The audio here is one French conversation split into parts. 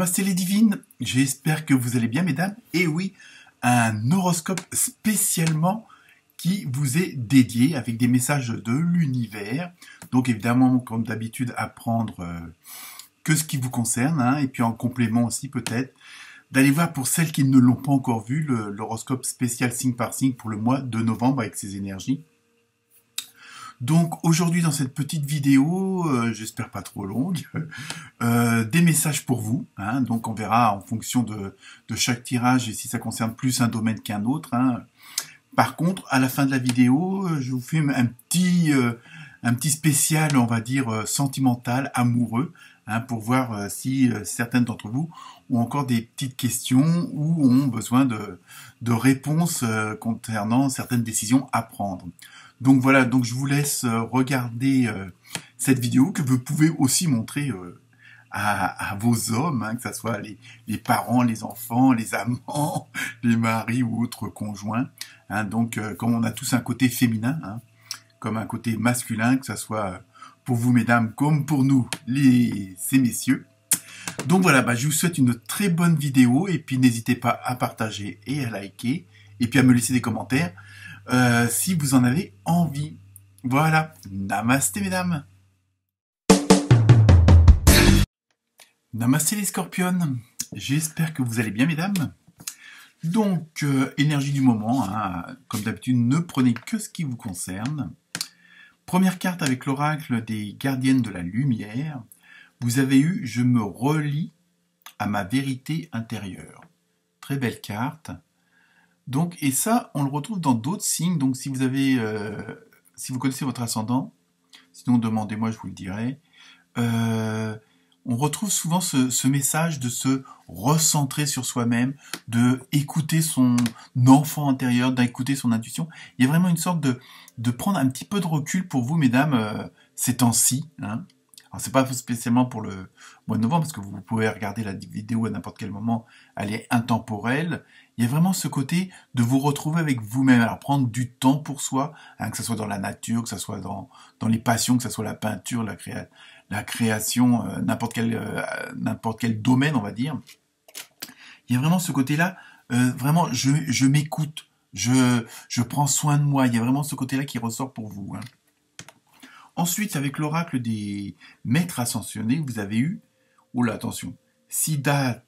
Namasté les divines, j'espère que vous allez bien mesdames. Et oui, un horoscope spécialement qui vous est dédié avec des messages de l'univers. Donc évidemment, comme d'habitude, à prendre que ce qui vous concerne. Et puis en complément aussi peut-être, d'aller voir pour celles qui ne l'ont pas encore vu, l'horoscope spécial signe par signe pour le mois de novembre avec ses énergies. Donc aujourd'hui dans cette petite vidéo, j'espère pas trop longue, des messages pour vous. Donc on verra en fonction de chaque tirage et si ça concerne plus un domaine qu'un autre. Par contre, à la fin de la vidéo, je vous fais un petit spécial, on va dire, sentimental, amoureux, pour voir si certaines d'entre vous ont encore des petites questions ou ont besoin de réponses concernant certaines décisions à prendre. Donc voilà, donc je vous laisse regarder cette vidéo que vous pouvez aussi montrer à vos hommes, que ce soit les parents, les enfants, les amants, les maris ou autres conjoints. Donc comme on a tous un côté féminin, comme un côté masculin, que ce soit pour vous mesdames comme pour nous ces messieurs. Donc voilà, je vous souhaite une très bonne vidéo et puis n'hésitez pas à partager et à liker et puis à me laisser des commentaires si vous en avez envie. Voilà, namasté mesdames. Namasté les scorpions, j'espère que vous allez bien mesdames. Donc, énergie du moment, comme d'habitude, ne prenez que ce qui vous concerne. Première carte avec l'oracle des gardiennes de la lumière. Vous avez eu « Je me relie à ma vérité intérieure ». Très belle carte. Donc, et ça, on le retrouve dans d'autres signes. Donc, si vous avez, si vous connaissez votre ascendant, sinon demandez-moi, je vous le dirai. On retrouve souvent ce message de se recentrer sur soi-même, de écouter son enfant intérieur, d'écouter son intuition. Il y a vraiment une sorte de prendre un petit peu de recul pour vous, mesdames, ces temps-ci. Alors, c'est pas spécialement pour le mois de novembre, parce que vous pouvez regarder la vidéo à n'importe quel moment, elle est intemporelle. Il y a vraiment ce côté de vous retrouver avec vous-même, alors prendre du temps pour soi, que ce soit dans la nature, que ce soit dans les passions, que ce soit la peinture, la création, n'importe quel domaine, on va dire. Il y a vraiment ce côté-là, vraiment, je m'écoute, je prends soin de moi. Il y a vraiment ce côté-là qui ressort pour vous. Ensuite, avec l'oracle des maîtres ascensionnés, vous avez eu, oula, attention, Siddhartha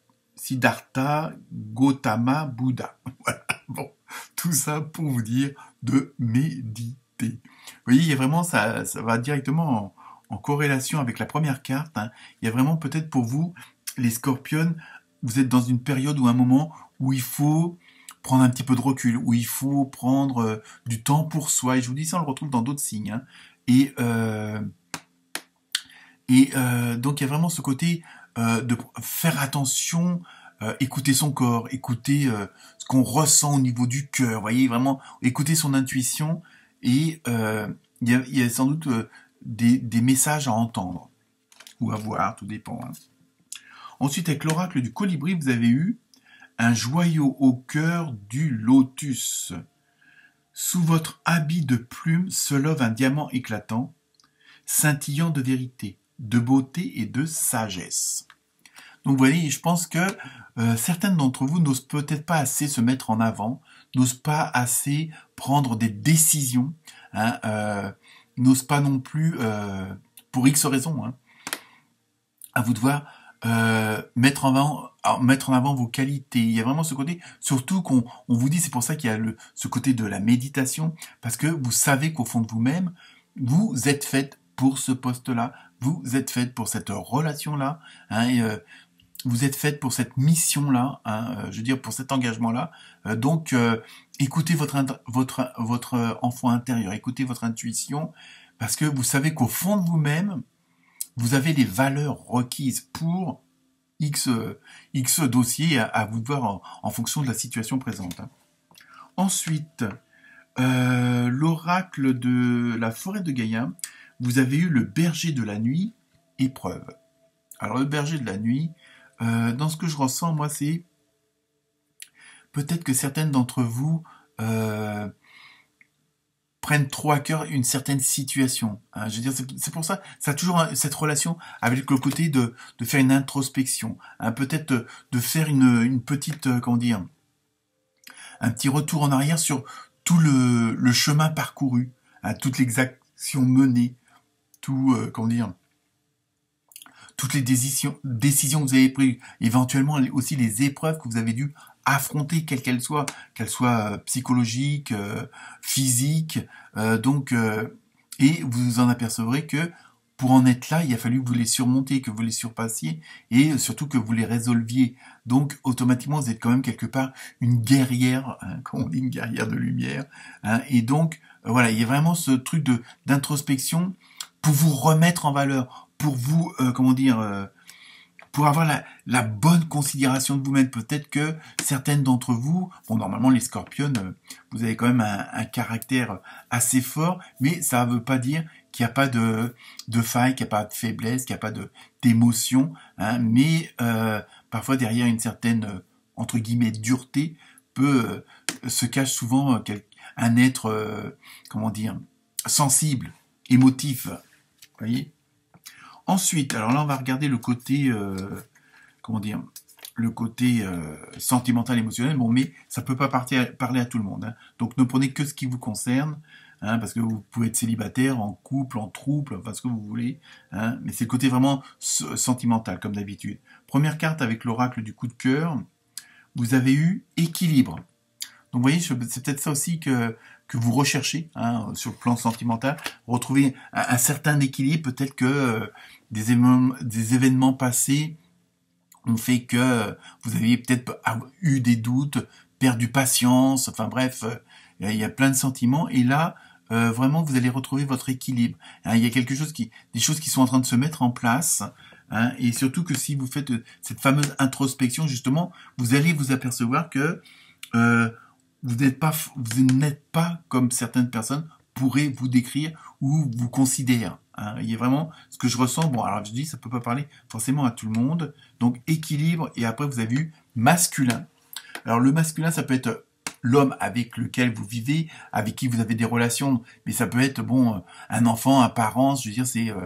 Gautama Bouddha. Voilà, bon, tout ça pour vous dire de méditer. Vous voyez, il y a vraiment, ça va directement en corrélation avec la première carte. Il y a vraiment peut-être pour vous, les scorpions, vous êtes dans une période ou un moment où il faut prendre un petit peu de recul, où il faut prendre du temps pour soi. Et je vous dis ça, on le retrouve dans d'autres signes. Et donc il y a vraiment ce côté de faire attention, écouter son corps, écouter ce qu'on ressent au niveau du cœur, vous voyez, vraiment écouter son intuition et il y a sans doute des messages à entendre ou à voir, tout dépend. Ensuite, avec l'oracle du colibri, vous avez eu un joyau au cœur du lotus. Sous votre habit de plume se lève un diamant éclatant, scintillant de vérité, de beauté et de sagesse. Donc vous voyez, je pense que certaines d'entre vous n'osent peut-être pas assez se mettre en avant, n'osent pas assez prendre des décisions, n'osent pas non plus, pour X raisons, à vous devoir mettre en avant vos qualités. Il y a vraiment ce côté, surtout qu'on vous dit, c'est pour ça qu'il y a ce côté de la méditation, parce que vous savez qu'au fond de vous-même, vous êtes faite pour ce poste-là, vous êtes faite pour cette relation-là, vous êtes faite pour cette mission-là, je veux dire pour cet engagement-là. Donc, écoutez votre enfant intérieur, écoutez votre intuition, parce que vous savez qu'au fond de vous-même, vous avez les valeurs requises pour X dossiers à vous de voir en fonction de la situation présente. Ensuite, l'oracle de la forêt de Gaïa, vous avez eu le berger de la nuit, épreuve. Alors le berger de la nuit, dans ce que je ressens, moi, c'est peut-être que certaines d'entre vous prennent trop à cœur une certaine situation. Hein. Je veux dire, c'est pour ça, ça a toujours cette relation avec le côté de faire une introspection, hein, peut-être de faire une petite, comment dire, un petit retour en arrière sur tout le chemin parcouru, hein, toutes les actions menées, tout, comment dire, toutes les décisions que vous avez prises, éventuellement aussi les épreuves que vous avez dû affronter, quelles qu'elles soient psychologiques, physiques, et vous en apercevrez que pour en être là, il a fallu que vous les surmontiez, que vous les surpassiez, et surtout que vous les résolviez. Donc, automatiquement, vous êtes quand même quelque part une guerrière, hein, comme on dit, une guerrière de lumière. Hein, et donc, voilà, il y a vraiment ce truc d'introspection pour vous remettre en valeur, pour vous, pour avoir la bonne considération de vous-même. Peut-être que certaines d'entre vous, bon, normalement les scorpions, vous avez quand même un caractère assez fort, mais ça ne veut pas dire qu'il n'y a pas de faille, qu'il n'y a pas de faiblesse, qu'il n'y a pas d'émotion, hein, mais parfois derrière une certaine, entre guillemets, dureté, se cache souvent un être, sensible, émotif, vous voyez. Ensuite, alors là, on va regarder le côté, le côté sentimental, émotionnel. Bon, mais ça peut pas parler à tout le monde. Hein. Donc, ne prenez que ce qui vous concerne, hein, parce que vous pouvez être célibataire, en couple, en trouble, enfin ce que vous voulez. Hein, mais c'est le côté vraiment sentimental, comme d'habitude. Première carte avec l'oracle du coup de cœur. Vous avez eu équilibre. Donc, vous voyez, c'est peut-être ça aussi que vous recherchez, hein, sur le plan sentimental, retrouver un certain équilibre, peut-être que des événements passés ont fait que vous aviez peut-être eu des doutes, perdu patience, enfin bref, il y a plein de sentiments, et là, vraiment, vous allez retrouver votre équilibre. Hein, il y a des choses qui sont en train de se mettre en place, hein, et surtout que si vous faites cette fameuse introspection, justement, vous allez vous apercevoir que vous n'êtes pas comme certaines personnes pourraient vous décrire ou vous considèrent. Hein. Il y a vraiment ce que je ressens. Bon, alors je dis, ça peut pas parler forcément à tout le monde. Donc équilibre, et après vous avez eu masculin. Alors le masculin, ça peut être l'homme avec lequel vous vivez, avec qui vous avez des relations, mais ça peut être un enfant, un parent. Je veux dire,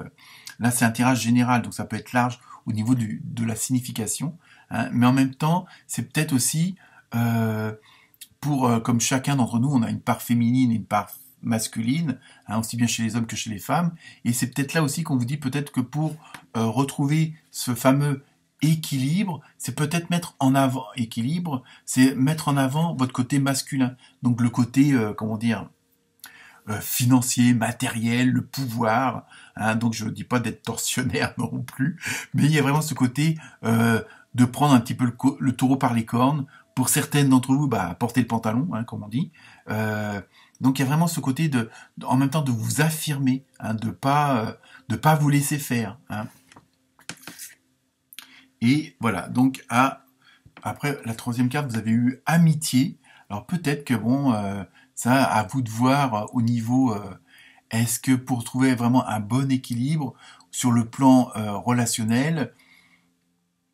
là c'est un tirage général, donc ça peut être large au niveau de la signification. Hein. Mais en même temps, c'est peut-être aussi comme chacun d'entre nous, on a une part féminine et une part masculine, hein, aussi bien chez les hommes que chez les femmes, et c'est peut-être là aussi qu'on vous dit peut-être que pour retrouver ce fameux équilibre, c'est peut-être mettre en avant votre côté masculin, donc le côté, financier, matériel, le pouvoir, hein, donc je ne dis pas d'être tortionnaire non plus, mais il y a vraiment ce côté de prendre un petit peu le taureau par les cornes. Pour certaines d'entre vous, porter le pantalon, hein, comme on dit. Donc il y a vraiment ce côté en même temps de vous affirmer, hein, de pas vous laisser faire. Hein. Et voilà. Donc après la troisième carte, vous avez eu amitié. Alors peut-être que ça à vous de voir au niveau. Est-ce que pour trouver vraiment un bon équilibre sur le plan relationnel,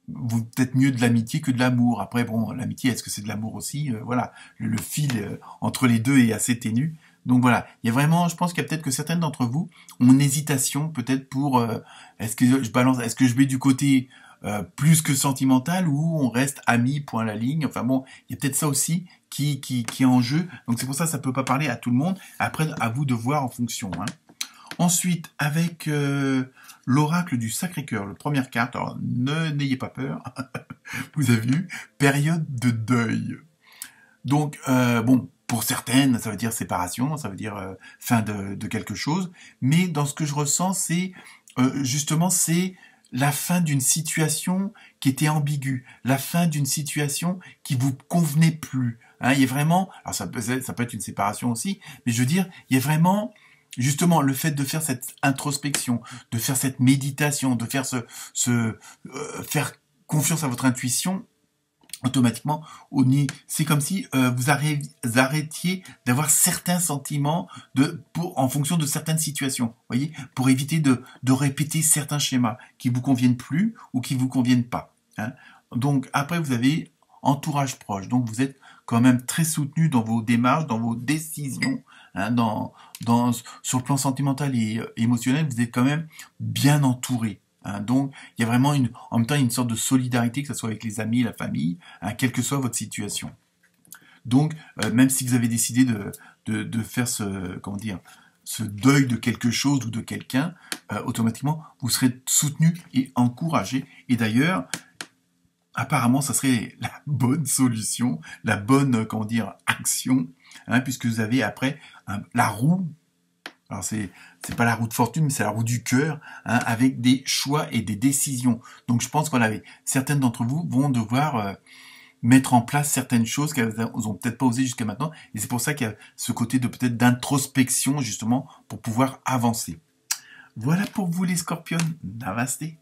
vous peut-être mieux de l'amitié que de l'amour. Après, l'amitié, est-ce que c'est de l'amour aussi? Voilà, le fil entre les deux est assez ténu. Donc voilà, il y a vraiment, je pense qu'il y a peut-être que certaines d'entre vous ont une hésitation, peut-être pour est-ce que je mets du côté plus que sentimental ou on reste amis, point à la ligne. Enfin bon, il y a peut-être ça aussi qui est en jeu. Donc c'est pour ça que ça peut pas parler à tout le monde. Après, à vous de voir en fonction. Hein. Ensuite, avec l'oracle du Sacré-Cœur, la première carte, alors n'ayez pas peur, vous avez vu, période de deuil. Donc, pour certaines, ça veut dire séparation, ça veut dire fin de quelque chose, mais dans ce que je ressens, c'est justement, c'est la fin d'une situation qui était ambiguë, la fin d'une situation qui vous convenait plus. Hein, il y a vraiment, alors ça peut être une séparation aussi, mais je veux dire, il y a vraiment justement le fait de faire cette introspection, de faire cette méditation, de faire faire confiance à votre intuition, automatiquement, c'est comme si vous arrêtiez d'avoir certains sentiments en fonction de certaines situations, voyez, pour éviter de répéter certains schémas qui vous conviennent plus ou qui vous conviennent pas. Hein. Donc après vous avez entourage proche, donc vous êtes quand même très soutenu dans vos démarches, dans vos décisions, hein, sur le plan sentimental et émotionnel, vous êtes quand même bien entouré. Hein. Donc, il y a vraiment en même temps une sorte de solidarité, que ce soit avec les amis, la famille, hein, quelle que soit votre situation. Donc, même si vous avez décidé de faire comment dire, ce deuil de quelque chose ou de quelqu'un, automatiquement, vous serez soutenu et encouragé. Et d'ailleurs, apparemment, ça serait la bonne solution, la bonne, comment dire, action, hein, puisque vous avez après la roue. Alors c'est pas la roue de fortune, mais c'est la roue du cœur, hein, avec des choix et des décisions. Donc je pense que voilà, certaines d'entre vous vont devoir mettre en place certaines choses qu'elles n'ont peut-être pas osé jusqu'à maintenant. Et c'est pour ça qu'il y a ce côté de peut-être d'introspection, justement, pour pouvoir avancer. Voilà pour vous les scorpions. Namasté.